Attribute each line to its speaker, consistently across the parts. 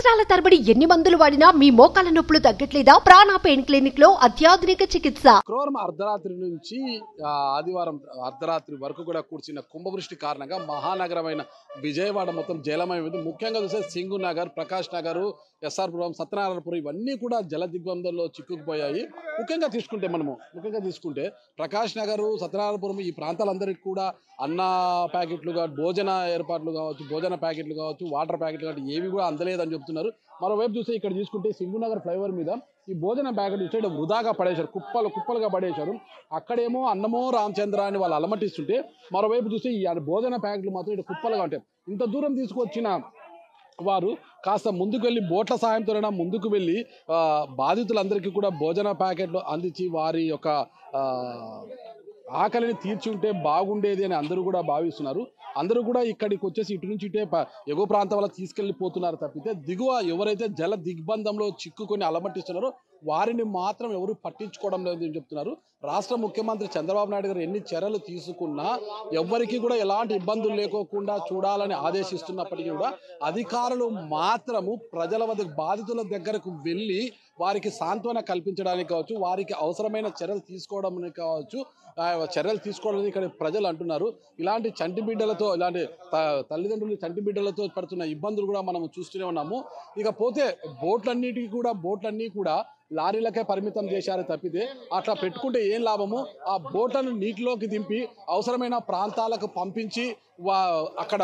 Speaker 1: సంవత్సరాల తరబడి ఎన్ని మందులు వాడినా మీ మోకాల నొప్పులు తగ్గట్లేదా? ప్రాణ పెయిన్ క్లినిక్ లో అత్యాధునిక చికిత్స.
Speaker 2: శుక్రవారం అర్ధరాత్రి నుంచి ఆదివారం అర్ధరాత్రి వరకు కూడా కూర్చున్న కుంభవృష్టి కారణంగా మహానగరమైన విజయవాడ మొత్తం జలమయమైంది. ముఖ్యంగా చూస్తే సింగు నగర్, ప్రకాష్ నగర్, ఎస్ఆర్పురం, సత్యనారాయణపురం ఇవన్నీ కూడా జల దిగ్బంధంలో చిక్కుకుపోయాయి. ముఖ్యంగా తీసుకుంటే ప్రకాష్ నగర్, సత్యనారాయణపురం ఈ ప్రాంతాలందరికీ కూడా అన్న ప్యాకెట్లు భోజన ఏర్పాట్లు కావచ్చు, భోజన ప్యాకెట్లు కావచ్చు, వాటర్ ప్యాకెట్లు కావచ్చు ఏవి కూడా అందలేదని చెప్తున్నారు. మరోవైపు చూస్తే ఇక్కడ చూసుకుంటే సింగునగర్ ఫ్లైఓవర్ మీద ఈ భోజన ప్యాకెట్ చూస్తే వృధాగా పడేశారు, కుప్పలుగా పడేశారు. అక్కడేమో అన్నమో రామచంద్ర అని వాళ్ళు అలమటిస్తుంటే, మరోవైపు చూస్తే ఈ భోజన ప్యాకెట్లు మాత్రం ఇక్కడ కుప్పలుగా ఉంటాయి. ఇంత దూరం తీసుకొచ్చిన వారు కాస్త ముందుకు వెళ్ళి బోట్ల సాయంతో ముందుకు వెళ్ళి బాధితులందరికీ కూడా భోజన ప్యాకెట్లు అందించి వారి యొక్క ఆకలిని తీర్చి ఉంటే బాగుండేది అని అందరూ కూడా భావిస్తున్నారు. అందరూ కూడా ఇక్కడికి వచ్చేసి ఇటు నుంచి ఇటే ఎగువ ప్రాంతం వల్ల తీసుకెళ్ళిపోతున్నారు తప్పితే దిగువ ఎవరైతే జల దిగ్బంధంలో చిక్కుకొని అలమటిస్తున్నారో వారిని మాత్రం ఎవరు పట్టించుకోవడం లేదని చెప్తున్నారు. రాష్ట్ర ముఖ్యమంత్రి చంద్రబాబు నాయుడు గారు ఎన్ని చర్యలు తీసుకున్నా ఎవరికి కూడా ఎలాంటి ఇబ్బందులు లేకోకుండా చూడాలని ఆదేశిస్తున్నప్పటికీ కూడా అధికారులు మాత్రము ప్రజల వద్ద బాధితుల దగ్గరకు వెళ్ళి వారికి సాంత్వన కల్పించడానికి కావచ్చు, వారికి అవసరమైన చర్యలు తీసుకోవడానికి కావచ్చు, చర్యలు తీసుకోవాలని ఇక్కడ ప్రజలు అంటున్నారు. ఇలాంటి చంటి బిడ్డలతో, ఇలాంటి తల్లిదండ్రులు చంటి బిడ్డలతో పడుతున్న ఇబ్బందులు కూడా మనం చూస్తూనే ఉన్నాము. ఇకపోతే బోట్లన్నీ కూడా లారీలకే పరిమితం చేశారు తప్పితే అట్లా పెట్టుకుంటే ఏం లాభము? ఆ బోట్లను నీటిలోకి దింపి అవసరమైన ప్రాంతాలకు పంపించి అక్కడ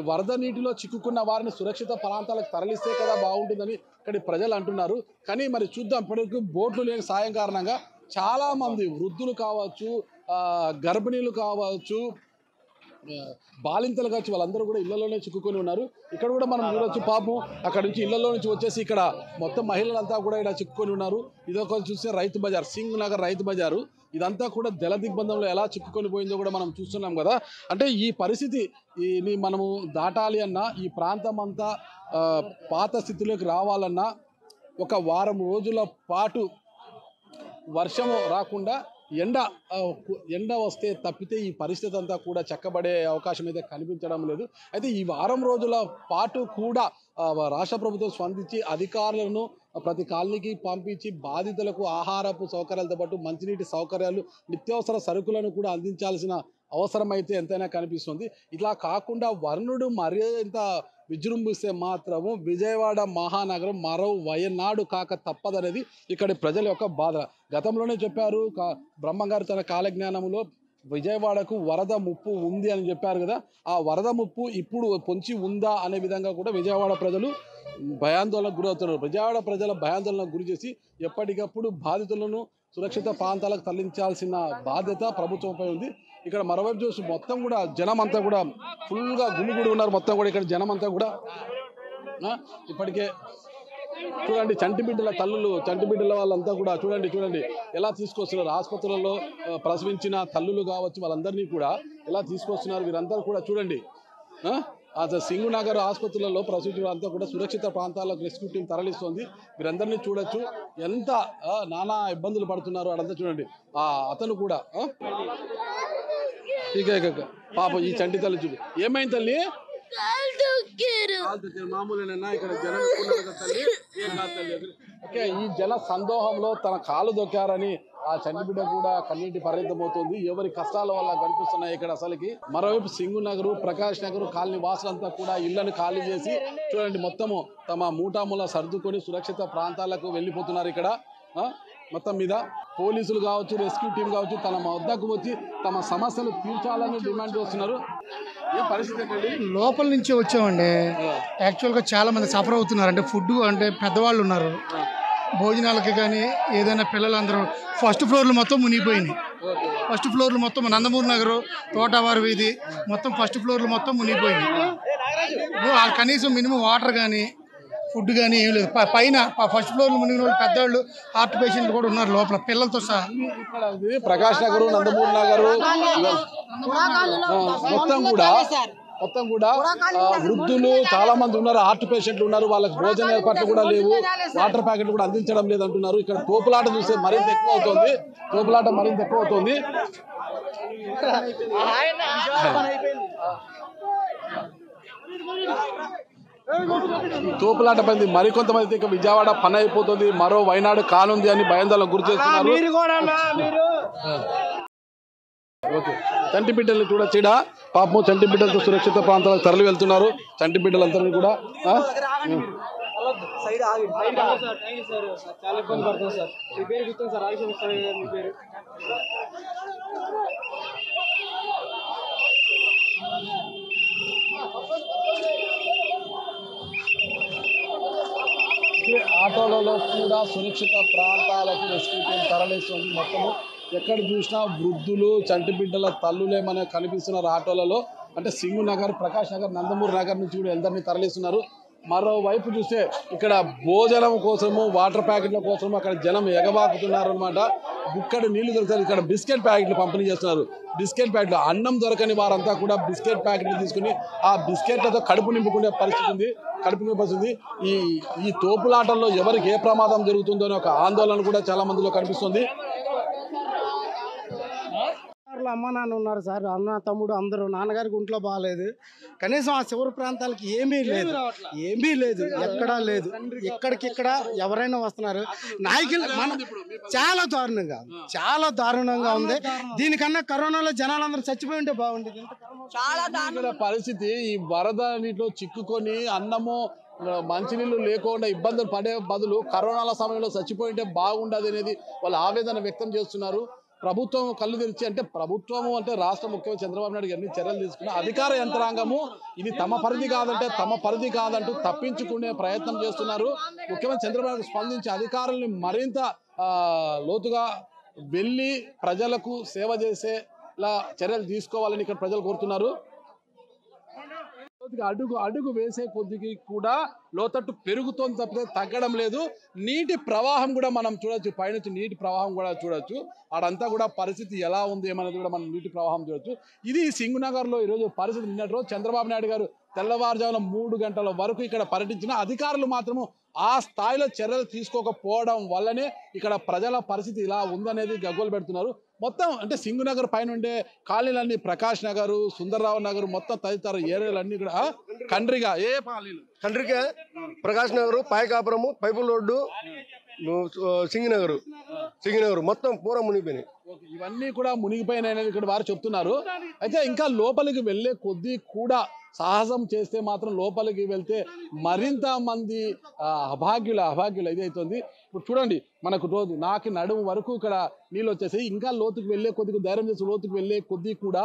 Speaker 2: వరద నీటిలో చిక్కుకున్న వారిని సురక్షిత ప్రాంతాలకు తరలిస్తే కదా బాగుంటుందని ఇక్కడి ప్రజలు అంటున్నారు. కానీ మరి చూద్దాం, ఇప్పటివరకు బోట్లు లేని సాయం కారణంగా చాలా మంది వృద్ధులు కావచ్చు, గర్భిణీలు కావచ్చు, బాలింతలు కావచ్చు, వాళ్ళందరూ కూడా ఇళ్లలోనే చిక్కుకొని ఉన్నారు. ఇక్కడ కూడా మనం చూడొచ్చు, పాపం అక్కడ నుంచి ఇళ్లలో నుంచి వచ్చేసి ఇక్కడ మొత్తం మహిళలంతా కూడా ఇక్కడ చిక్కుకొని ఉన్నారు. ఇదొక చూస్తే రైతు బజార్, సింగ్ నగర్ రైతు బజారు, ఇదంతా కూడా జల దిగ్బంధంలో ఎలా చిక్కుకొని పోయిందో కూడా మనం చూస్తున్నాం కదా. అంటే ఈ పరిస్థితి మనము దాటాలి అన్నా, ఈ ప్రాంతం అంతా పాత స్థితిలోకి రావాలన్నా ఒక వారం రోజుల పాటు వర్షము రాకుండా ఎండ వస్తే తప్పితే ఈ పరిస్థితి అంతా కూడా చక్కబడే అవకాశం అయితే కనిపించడం లేదు. అయితే ఈ వారం రోజుల పాటు కూడా రాష్ట్ర ప్రభుత్వం స్పందించి అధికారులను ప్రతి కాలనీకి పంపించి బాధితులకు ఆహారపు సౌకర్యాలతో పాటు మంచినీటి సౌకర్యాలు, నిత్యావసర సరుకులను కూడా అందించాల్సిన అవసరం అయితే ఎంతైనా కనిపిస్తుంది. ఇలా కాకుండా వరుణుడు మరింత విజృంభిస్తే మాత్రము విజయవాడ మహానగరం మరో వయనాడు కాక తప్పదనేది ఇక్కడి ప్రజల యొక్క బాధ. గతంలోనే చెప్పారు బ్రహ్మంగారు తన కాలజ్ఞానంలో విజయవాడకు వరద ముప్పు ఉంది అని చెప్పారు కదా. ఆ వరద ముప్పు ఇప్పుడు పొంచి ఉందా అనే విధంగా కూడా విజయవాడ ప్రజలు భయాందోళనకు గురవుతున్నారు. విజయవాడ ప్రజల భయాందోళనకు గురి చేసి ఎప్పటికప్పుడు బాధితులను సురక్షిత ప్రాంతాలకు తరలించాల్సిన బాధ్యత ప్రభుత్వంపై ఉంది. ఇక్కడ మరోవైపు చూసి మొత్తం కూడా జనం అంతా కూడా ఫుల్గా గుమిగూడి ఉన్నారు. మొత్తం కూడా ఇక్కడ జనం అంతా కూడా ఇప్పటికే చూడండి, చంటి బిడ్డల వాళ్ళంతా కూడా చూడండి ఎలా తీసుకొస్తున్నారు. ఆసుపత్రులలో ప్రసవించిన తల్లులు కావచ్చు, వాళ్ళందరినీ కూడా ఎలా తీసుకొస్తున్నారు. వీరందరూ కూడా చూడండి, సింగు నగర్ ఆసుపత్రులలో ప్రసవించిన అంతా కూడా సురక్షిత ప్రాంతాలకు రెస్క్యూ టీం తరలిస్తుంది. వీరందరినీ చూడొచ్చు, ఎంత నానా ఇబ్బందులు పడుతున్నారు అదంతా చూడండి. అతను కూడా పాప ఈ చంటి తల్లి చూడు, ఏమైంది తల్లి? మామూలేనా ఇక్కడ జనం తల్లి? ఓకే, ఈ జన సందోహంలో తన కాలు దొక్కారని ఆ చంటి బిడ్డ కూడా కన్నీటి పరిమితమవుతుంది. ఎవరి కష్టాల వల్ల కనిపిస్తున్నాయి ఇక్కడ అసలుకి. మరోవైపు సింగు నగరు, ప్రకాష్ నగరు కాలనీ వాసులంతా కూడా ఇళ్లను ఖాళీ చేసి చూడండి మొత్తము తమ మూటాముల సర్దుకొని సురక్షిత ప్రాంతాలకు వెళ్ళిపోతున్నారు. ఇక్కడ మొత్తం మీద పోలీసులు కావచ్చు, రెస్క్యూ టీం కావచ్చు తన వద్దకు వచ్చి తమ సమస్యలు తీర్చాలని డిమాండ్ చేస్తున్నారు. ఏ పరిస్థితి ఏంటండి?
Speaker 3: లోపల నుంచి వచ్చామండి. యాక్చువల్గా చాలా మంది సఫర్ అవుతున్నారు. అంటే ఫుడ్ అంటే పెద్దవాళ్ళు ఉన్నారు, భోజనాలకి కానీ ఏదైనా పిల్లలందరూ ఫస్ట్ ఫ్లోర్లు మొత్తం మునిగిపోయినాయి. ఫస్ట్ ఫ్లోర్లు మొత్తం నందమూరి నగరు, తోటవారి వీధి మొత్తం ఫస్ట్ ఫ్లోర్లు మొత్తం మునిగిపోయినాయి. కనీసం మినిమం వాటర్ కానీ ఫుడ్ కానీ ఏం లేదు. పైన ఫస్ట్ ఫ్లోర్లు మునిగిన వాళ్ళు పెద్దవాళ్ళు, హార్ట్ పేషెంట్లు కూడా ఉన్నారు లోపల పిల్లలతో సహా.
Speaker 2: ప్రకాష్ నగరు, నందమూరి నగరు మొత్తం కూడా వృద్ధులు చాలా మంది ఉన్నారు, హార్ట్ పేషెంట్లు ఉన్నారు. వాళ్ళకి భోజన ఏర్పాట్లు కూడా లేవు, వాటర్ ప్యాకెట్లు కూడా అందించడం లేదంటున్నారు. ఇక్కడ తోపులాట చూస్తే మరింత ఎక్కువ అవుతుంది. ఈ తోపులాట పడింది. మరికొంతమంది ఇక విజయవాడ పని అయిపోతుంది, మరో వైనాడు కానుంది అని భయాందోళనకు గురి చేస్తున్నారు. ఓకే, చంటి బిడ్డల్ని చూడొచ్చిన పాపం చంటి బిడ్డలతో సురక్షిత ప్రాంతాలకు తరలి వెళ్తున్నారు. చంటి బిడ్డలందరినీ కూడా ఆటోలలో కూడా సురక్షిత ప్రాంతాలకు రెస్క్యూ టీం తరలిస్తుంది. మొత్తము ఎక్కడ చూసినా వృద్ధులు, చంటి బిడ్డల తల్లులే మనకు కనిపిస్తున్నారు ఆటోలలో. అంటే సింగు నగర్, ప్రకాష్ నగర్, నందమూరి నగర్ నుంచి కూడా అందరినీ తరలిస్తున్నారు. మరోవైపు చూస్తే ఇక్కడ భోజనం కోసము, వాటర్ ప్యాకెట్ల కోసము అక్కడ జనం ఎగబాకుతున్నారు అనమాట. బుక్కడి నీళ్లు దొరుకుతారు. ఇక్కడ బిస్కెట్ ప్యాకెట్లు పంపిణీ చేస్తున్నారు. బిస్కెట్ ప్యాకెట్లు, అన్నం దొరకని వారంతా కూడా బిస్కెట్ ప్యాకెట్లు తీసుకుని ఆ బిస్కెట్లతో కడుపు నింపుకునే పరిస్థితి ఉంది. ఈ తోపులాటల్లో ఎవరికి ఏ ప్రమాదం జరుగుతుందో అనే ఒక ఆందోళన కూడా చాలా మందిలో కనిపిస్తుంది.
Speaker 4: అమ్మ నాన్న ఉన్నారు సార్, అన్న తమ్ముడు అందరూ. నాన్నగారికి ఒంట్లో బాగాలేదు, కనీసం ఆ చివరి ప్రాంతాలకి ఏమీ లేదు, ఎక్కడా లేదు. ఇక్కడికిక్కడ ఎవరైనా వస్తున్నారు. నాయకులు చాలా దారుణంగా ఉంది. దీనికన్నా కరోనాలో జనాలందరూ చచ్చిపోయి ఉంటే బాగుండేది.
Speaker 2: చాలా పరిస్థితి ఈ వరద నీటిలో చిక్కుకొని అన్నము మంచినీళ్ళు లేకుండా ఇబ్బందులు పడే బదులు కరోనాల సమయంలో చచ్చిపోయింటే బాగుండదు అనేది వాళ్ళు ఆవేదన వ్యక్తం చేస్తున్నారు. ప్రభుత్వం కళ్ళు తెరిచి, అంటే ప్రభుత్వము అంటే రాష్ట్ర ముఖ్యమంత్రి చంద్రబాబు నాయుడు ఎన్ని చర్యలు తీసుకున్నా అధికార యంత్రాంగము ఇది తమ పరిధి కాదంటూ తప్పించుకునే ప్రయత్నం చేస్తున్నారు. ముఖ్యమంత్రి చంద్రబాబు నాయుడు స్పందించి అధికారుల్ని మరింత లోతుగా వెళ్ళి ప్రజలకు సేవ చేసేలా చర్యలు తీసుకోవాలని ఇక్కడ ప్రజలు కోరుతున్నారు. అడుగు వేసే కొద్దికి కూడా లోతట్టు పెరుగుతోంది తప్పితే తగ్గడం లేదు. నీటి ప్రవాహం కూడా మనం చూడొచ్చు, పైనుంచి నీటి ప్రవాహం కూడా చూడొచ్చు. ఆడంతా కూడా పరిస్థితి ఎలా ఉంది ఏమనేది కూడా మనం నీటి ప్రవాహం చూడొచ్చు. ఇది సింగునగర్లో ఈరోజు పరిస్థితి. నిన్నటి రోజు చంద్రబాబు నాయుడు గారు తెల్లవారుజామున 3 గంటల వరకు ఇక్కడ పర్యటించిన అధికారులు మాత్రము ఆ స్థాయిలో చర్యలు తీసుకోకపోవడం వల్లనే ఇక్కడ ప్రజల పరిస్థితి ఇలా ఉందనేది గగ్గోలు పెడుతున్నారు. మొత్తం అంటే సింగునగర్ పైన ఉండే కాలనీలన్నీ, ప్రకాష్ నగర్, సుందర్రావు నగర్, మొత్తం తదితర ఏరియాలన్నీ కూడా కండ్రిగా
Speaker 5: ప్రకాష్ నగర్, పాయకాపురము, పైపుల్ రోడ్డు, సింగినగర్ మొత్తం పూరా మునిగిపోయినాయి.
Speaker 2: ఇవన్నీ కూడా మునిగిపోయినాయని ఇక్కడ వారు చెప్తున్నారు. అయితే ఇంకా లోపలికి వెళ్ళే కొద్దీ కూడా సాహసం చేస్తే మాత్రం లోపలికి వెళ్తే మరింత మంది అభాగ్యులు ఇదైతుంది. ఇప్పుడు చూడండి, మనకు రోజు నడుము వరకు ఇక్కడ నీళ్ళు వచ్చేసాయి. ఇంకా లోతుకు వెళ్ళే కొద్దిగా ధైర్యం చేసి లోతుకు వెళ్ళే కొద్దీ కూడా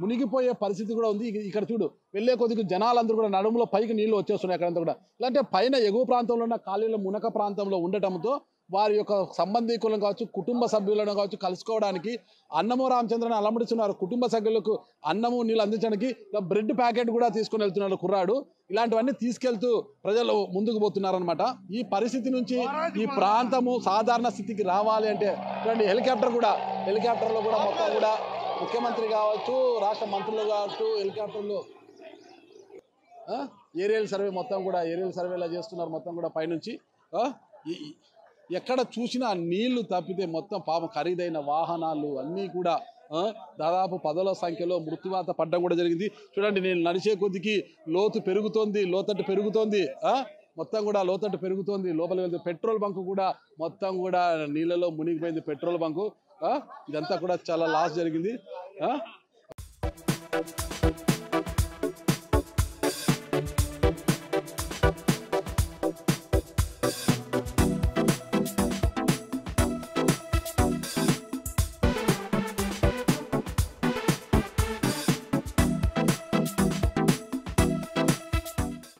Speaker 2: మునిగిపోయే పరిస్థితి కూడా ఉంది. ఇక్కడ చూడు, వెళ్ళే కొద్దిగా జనాలందరూ కూడా నడుములో పైకి నీళ్లు వచ్చేస్తున్నాయి అక్కడంతా కూడా. ఇలాంటి పైన ఎగువ ప్రాంతంలో ఉన్న ఖాళీల మునక ప్రాంతంలో ఉండటంతో వారి యొక్క సంబంధికులను కావచ్చు, కుటుంబ సభ్యులను కావచ్చు కలుసుకోవడానికి అన్నము రామచంద్రని అలమడిస్తున్నారు. కుటుంబ సభ్యులకు అన్నము నీళ్ళు అందించడానికి బ్రెడ్ ప్యాకెట్ కూడా తీసుకుని వెళ్తున్నాడు కుర్రాడు. ఇలాంటివన్నీ తీసుకెళ్తూ ప్రజలు ముందుకు పోతున్నారనమాట. ఈ పరిస్థితి నుంచి ఈ ప్రాంతము సాధారణ స్థితికి రావాలి అంటే చూడండి, హెలికాప్టర్లో కూడా మొత్తం కూడా ముఖ్యమంత్రి కావచ్చు, రాష్ట్ర మంత్రులు కావచ్చు, హెలికాప్టర్లు ఏరియల్ సర్వే మొత్తం కూడా ఏరియల్ సర్వేలా చేస్తున్నారు. మొత్తం కూడా పైనుంచి ఎక్కడ చూసినా నీళ్లు తప్పితే మొత్తం పాపం ఖరీదైన వాహనాలు అన్నీ కూడా దాదాపు 10ల సంఖ్యలో మృత్యువాత పడ్డం కూడా జరిగింది. చూడండి, నేను నడిచే కొద్దికి లోతట్టు పెరుగుతోంది. మొత్తం కూడా లోతట్టు పెరుగుతోంది. లోపలికి వెళ్తే పెట్రోల్ బంకు కూడా మొత్తం కూడా నీళ్ళలో మునిగిపోయింది. పెట్రోల్ బంకు ఇదంతా కూడా చాలా లాస్ జరిగింది.